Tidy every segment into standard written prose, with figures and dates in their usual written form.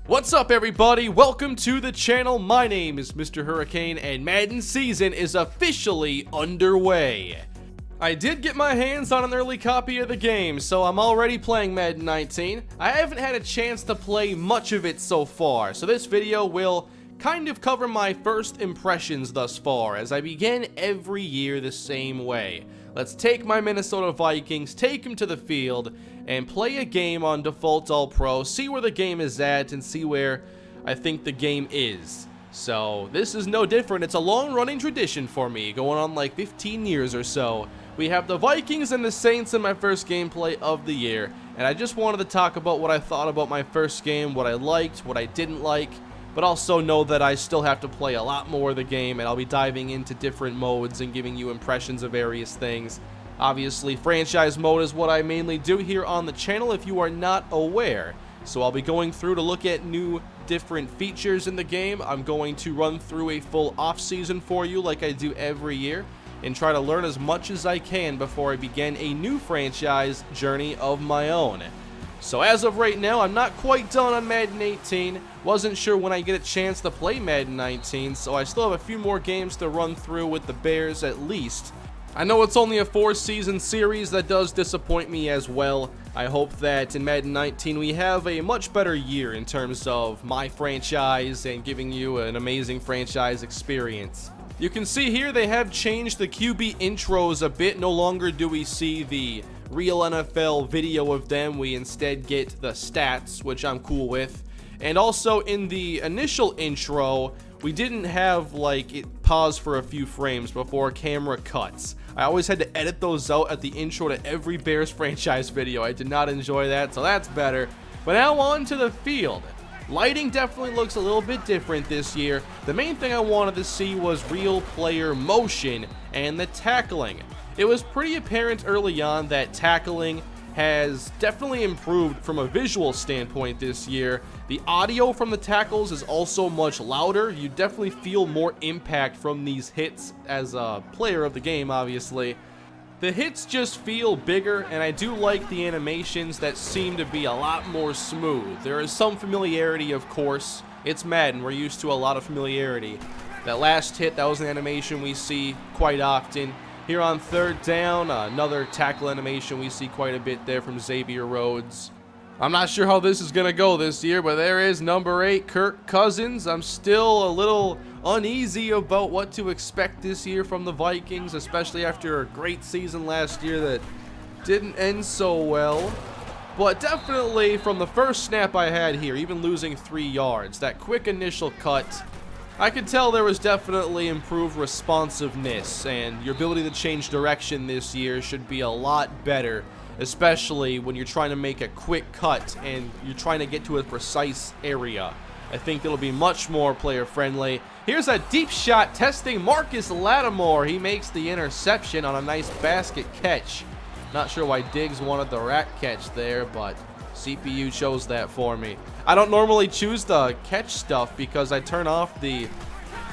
What's up, everybody? Welcome to the channel. My name is MrHurriicane, and Madden season is officially underway. I did get my hands on an early copy of the game, so I'm already playing Madden 19. I haven't had a chance to play much of it so far, so this video will kind of cover my first impressions thus far, as I begin every year the same way. Let's take my Minnesota Vikings, take them to the field, and play a game on default all-pro, see where the game is at, and see where I think the game is. So, this is no different. It's a long-running tradition for me, going on like 15 years or so. We have the Vikings and the Saints in my first gameplay of the year, and I just wanted to talk about what I thought about my first game, what I liked, what I didn't like, but also know that I still have to play a lot more of the game, and I'll be diving into different modes and giving you impressions of various things. Obviously, franchise mode is what I mainly do here on the channel if you are not aware. So I'll be going through to look at new different features in the game. I'm going to run through a full off-season for you like I do every year, and try to learn as much as I can before I begin a new franchise journey of my own. So as of right now, I'm not quite done on Madden 18. Wasn't sure when I get a chance to play Madden 19, so I still have a few more games to run through with the Bears at least. I know it's only a 4-season series. That does disappoint me as well. I hope that in Madden 19 we have a much better year in terms of my franchise and giving you an amazing franchise experience. You can see here they have changed the QB intros a bit. No longer do we see the real NFL video of them. We instead get the stats, which I'm cool with. And also in the initial intro, we didn't have like it pause for a few frames before camera cuts. I always had to edit those out at the intro to every Bears franchise video. I did not enjoy that, so that's better. But now on to the field. Lighting definitely looks a little bit different this year. The main thing I wanted to see was real player motion and the tackling. It was pretty apparent early on that tackling has definitely improved from a visual standpoint this year. The audio from the tackles is also much louder. You definitely feel more impact from these hits as a player of the game, obviously. The hits just feel bigger, and I do like the animations that seem to be a lot more smooth. There is some familiarity, of course. It's Madden. We're used to a lot of familiarity. That last hit, that was an animation we see quite often. Here on third down, another tackle animation we see quite a bit there from Xavier Rhodes. I'm not sure how this is going to go this year, but there is number 8, Kirk Cousins. I'm still a little uneasy about what to expect this year from the Vikings, especially after a great season last year that didn't end so well. But definitely from the first snap I had here, even losing 3 yards, that quick initial cut, I could tell there was definitely improved responsiveness, and your ability to change direction this year should be a lot better, especially when you're trying to make a quick cut and you're trying to get to a precise area. I think it'll be much more player friendly. Here's a deep shot testing Marcus Lattimore. He makes the interception on a nice basket catch. Not sure why Diggs wanted the rack catch there, but CPU chose that for me. I don't normally choose the catch stuff because I turn off the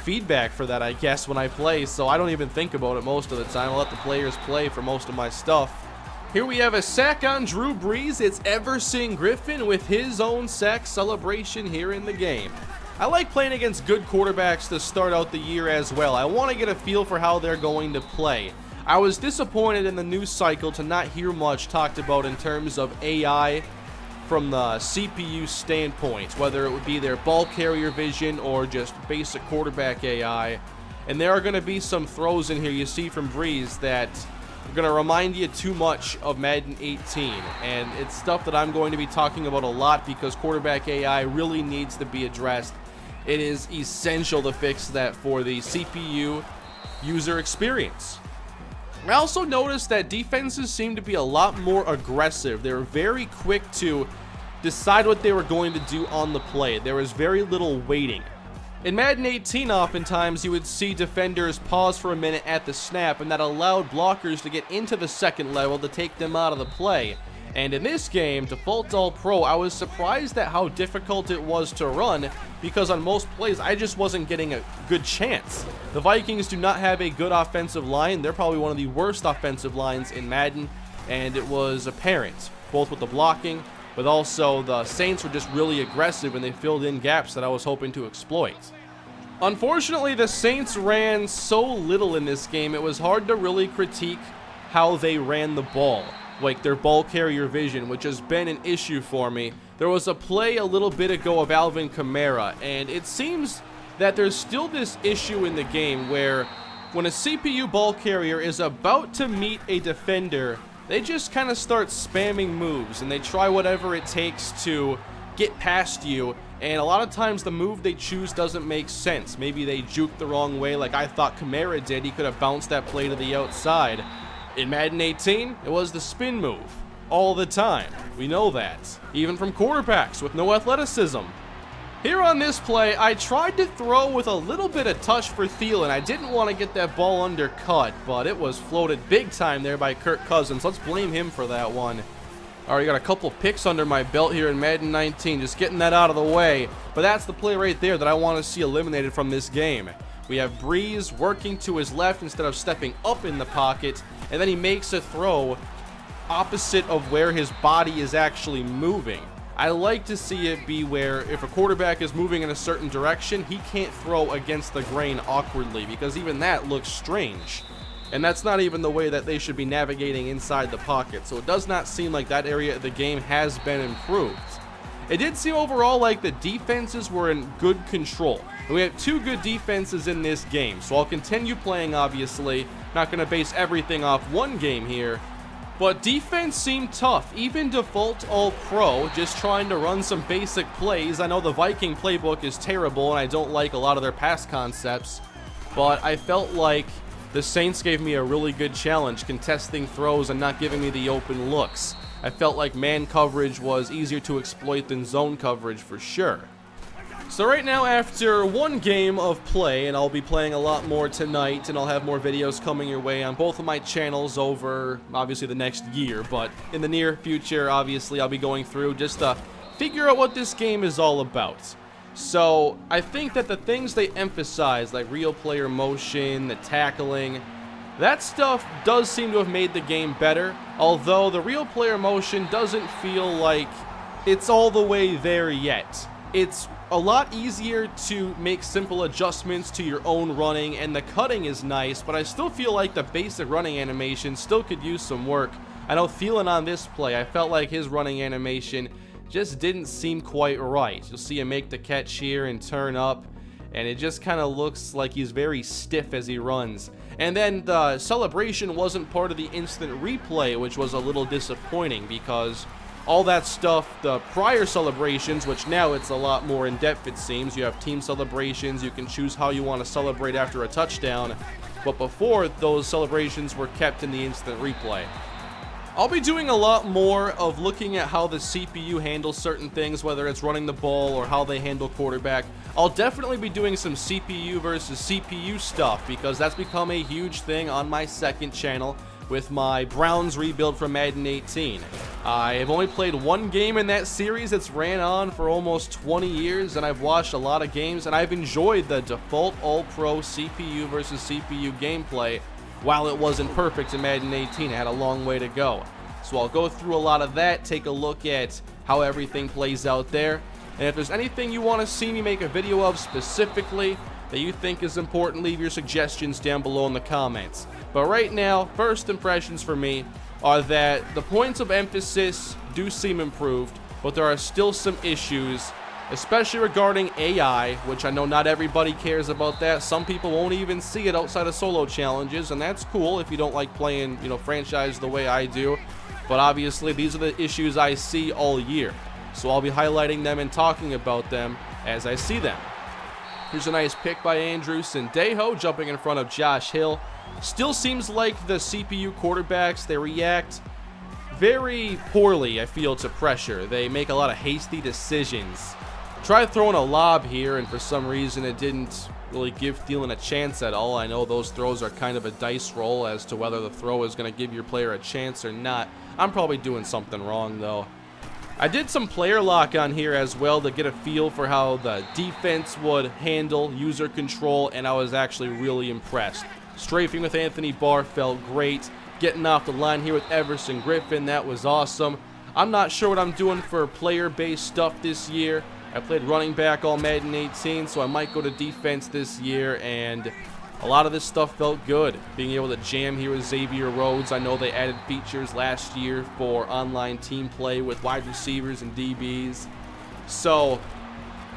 feedback for that, I guess, when I play, so I don't even think about it most of the time. I'll let the players play for most of my stuff. Here we have a sack on Drew Brees. It's Everson Griffin with his own sack celebration here in the game. I like playing against good quarterbacks to start out the year as well. I want to get a feel for how they're going to play. I was disappointed in the news cycle to not hear much talked about in terms of AI from the CPU standpoint, whether it would be their ball carrier vision or just basic quarterback AI. And there are going to be some throws in here you see from Brees that are going to remind you too much of Madden 18, and it's stuff that I'm going to be talking about a lot because quarterback AI really needs to be addressed. It is essential to fix that for the CPU user experience. I also noticed that defenses seem to be a lot more aggressive. They were very quick to decide what they were going to do on the play. There was very little waiting. In Madden 18, oftentimes you would see defenders pause for a minute at the snap, and that allowed blockers to get into the second level to take them out of the play. And in this game, default all-pro, I was surprised at how difficult it was to run because on most plays, I just wasn't getting a good chance. The Vikings do not have a good offensive line. They're probably one of the worst offensive lines in Madden, and it was apparent, both with the blocking but also the Saints were just really aggressive and they filled in gaps that I was hoping to exploit. Unfortunately, the Saints ran so little in this game, it was hard to really critique how they ran the ball, like their ball carrier vision, which has been an issue for me. There was a play a little bit ago of Alvin Kamara, and it seems that there's still this issue in the game where when a CPU ball carrier is about to meet a defender, they just kind of start spamming moves and they try whatever it takes to get past you, and a lot of times the move they choose doesn't make sense. Maybe they juke the wrong way like I thought Kamara did. He could have bounced that play to the outside. In Madden 18, it was the spin move all the time. We know that, even from quarterbacks with no athleticism. Here on this play, I tried to throw with a little bit of touch for Thielen. I didn't want to get that ball undercut, but it was floated big time there by Kirk Cousins. Let's blame him for that one. Already got a couple picks under my belt here in Madden 19, just getting that out of the way. But that's the play right there that I want to see eliminated from this game. We have Breeze working to his left instead of stepping up in the pocket, and then he makes a throw opposite of where his body is actually moving. I like to see it be where if a quarterback is moving in a certain direction, he can't throw against the grain awkwardly, because even that looks strange. And that's not even the way that they should be navigating inside the pocket, so it does not seem like that area of the game has been improved. It did seem overall like the defenses were in good control. We have two good defenses in this game, so I'll continue playing, obviously. Not going to base everything off one game here. But defense seemed tough, even default all-pro, just trying to run some basic plays. I know the Viking playbook is terrible, and I don't like a lot of their pass concepts, but I felt like the Saints gave me a really good challenge, contesting throws and not giving me the open looks. I felt like man coverage was easier to exploit than zone coverage for sure. So right now, after one game of play, and I'll be playing a lot more tonight, and I'll have more videos coming your way on both of my channels over, obviously, the next year, but in the near future, obviously, I'll be going through just to figure out what this game is all about. So I think that the things they emphasize, like real player motion, the tackling, that stuff does seem to have made the game better, although the real player motion doesn't feel like it's all the way there yet. It's a lot easier to make simple adjustments to your own running, and the cutting is nice, but I still feel like the basic running animation still could use some work. I know Thielen on this play, I felt like his running animation just didn't seem quite right. You'll see him make the catch here and turn up, and it just kind of looks like he's very stiff as he runs. And then the celebration wasn't part of the instant replay, which was a little disappointing, because all that stuff, the prior celebrations, which now it's a lot more in-depth it seems. You have team celebrations, you can choose how you want to celebrate after a touchdown, but before, those celebrations were kept in the instant replay. I'll be doing a lot more of looking at how the CPU handles certain things, whether it's running the ball or how they handle quarterback. I'll definitely be doing some CPU versus CPU stuff, because that's become a huge thing on my second channel with my Browns rebuild from Madden 18. I have only played one game in that series. It's ran on for almost 20 years, and I've watched a lot of games, and I've enjoyed the default all-pro CPU versus CPU gameplay. While it wasn't perfect in Madden 18, it had a long way to go. So I'll go through a lot of that, take a look at how everything plays out there, and if there's anything you want to see me make a video of specifically that you think is important, leave your suggestions down below in the comments. But right now, first impressions for me are that the points of emphasis do seem improved, but there are still some issues, especially regarding AI, which I know not everybody cares about that. Some people won't even see it outside of solo challenges, and that's cool if you don't like playing, franchise the way I do. But obviously, these are the issues I see all year, so I'll be highlighting them and talking about them as I see them. Here's a nice pick by Andrew Sendejo, jumping in front of Josh Hill. Still seems like the CPU quarterbacks, they react very poorly, I feel, to pressure. They make a lot of hasty decisions. Tried throwing a lob here, and for some reason it didn't really give Thielen a chance at all. I know those throws are kind of a dice roll as to whether the throw is going to give your player a chance or not. I'm probably doing something wrong, though. I did some player lock on here as well to get a feel for how the defense would handle user control, and I was actually really impressed. Strafing with Anthony Barr felt great. Getting off the line here with Everson Griffin, that was awesome. I'm not sure what I'm doing for player-based stuff this year. I played running back all Madden 18, so I might go to defense this year, and a lot of this stuff felt good. Being able to jam here with Xavier Rhodes. I know they added features last year for online team play with wide receivers and DBs. So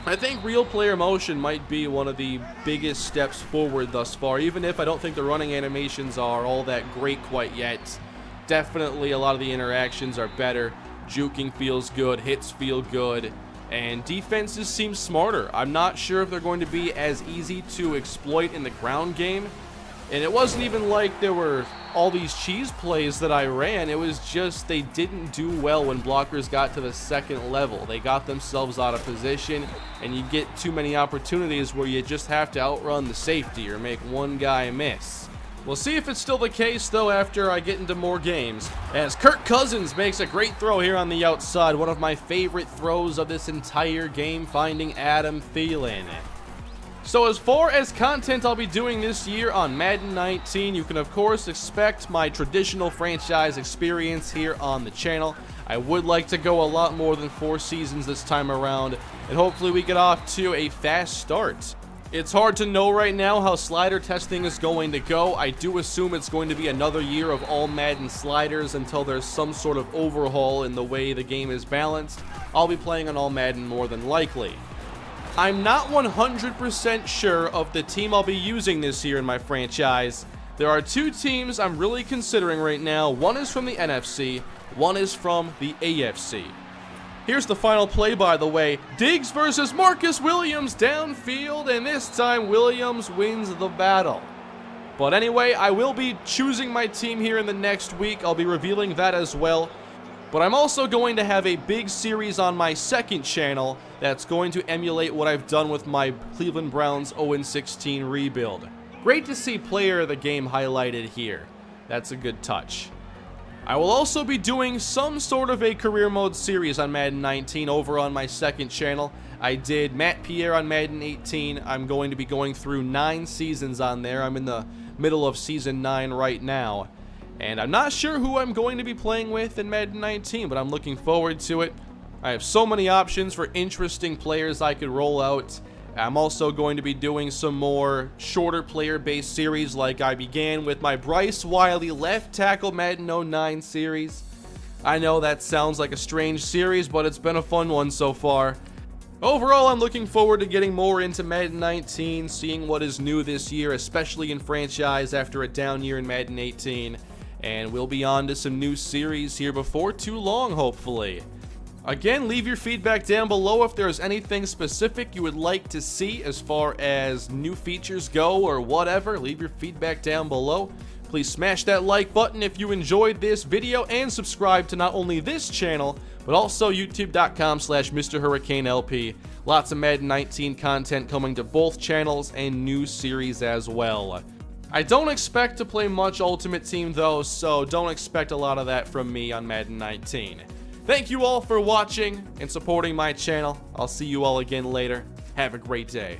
I think real player motion might be one of the biggest steps forward thus far, even if I don't think the running animations are all that great quite yet. Definitely a lot of the interactions are better. Juking feels good, hits feel good, and defenses seem smarter. I'm not sure if they're going to be as easy to exploit in the ground game. And it wasn't even like there were all these cheese plays that I ran. It was just they didn't do well when blockers got to the second level. They got themselves out of position, and you get too many opportunities where you just have to outrun the safety or make one guy miss. We'll see if it's still the case, though, after I get into more games, as Kirk Cousins makes a great throw here on the outside. One of my favorite throws of this entire game, finding Adam Thielen. So as far as content I'll be doing this year on Madden 19, you can of course expect my traditional franchise experience here on the channel. I would like to go a lot more than 4 seasons this time around, and hopefully we get off to a fast start. It's hard to know right now how slider testing is going to go. I do assume it's going to be another year of all Madden sliders until there's some sort of overhaul in the way the game is balanced. I'll be playing on all Madden more than likely. I'm not 100% sure of the team I'll be using this year in my franchise. There are 2 teams I'm really considering right now. One is from the NFC, one is from the AFC. Here's the final play, by the way. Diggs versus Marcus Williams downfield, and this time Williams wins the battle. But anyway, I will be choosing my team here in the next week. I'll be revealing that as well. But I'm also going to have a big series on my second channel that's going to emulate what I've done with my Cleveland Browns 0-16 rebuild. Great to see player of the game highlighted here. That's a good touch. I will also be doing some sort of a career mode series on Madden 19 over on my second channel. I did Matt Pierre on Madden 18. I'm going to be going through 9 seasons on there. I'm in the middle of season 9 right now. And I'm not sure who I'm going to be playing with in Madden 19, but I'm looking forward to it. I have so many options for interesting players I could roll out. I'm also going to be doing some more shorter player-based series like I began with my Bryce Wiley Left Tackle Madden 09 series. I know that sounds like a strange series, but it's been a fun one so far. Overall, I'm looking forward to getting more into Madden 19, seeing what is new this year, especially in franchise after a down year in Madden 18. And we'll be on to some new series here before too long, hopefully. Again, leave your feedback down below if there's anything specific you would like to see as far as new features go or whatever. Leave your feedback down below. Please smash that like button if you enjoyed this video, and subscribe to not only this channel, but also youtube.com/MrHurricaneLP. Lots of Madden 19 content coming to both channels and new series as well. I don't expect to play much Ultimate Team though, so don't expect a lot of that from me on Madden 19. Thank you all for watching and supporting my channel. I'll see you all again later. Have a great day.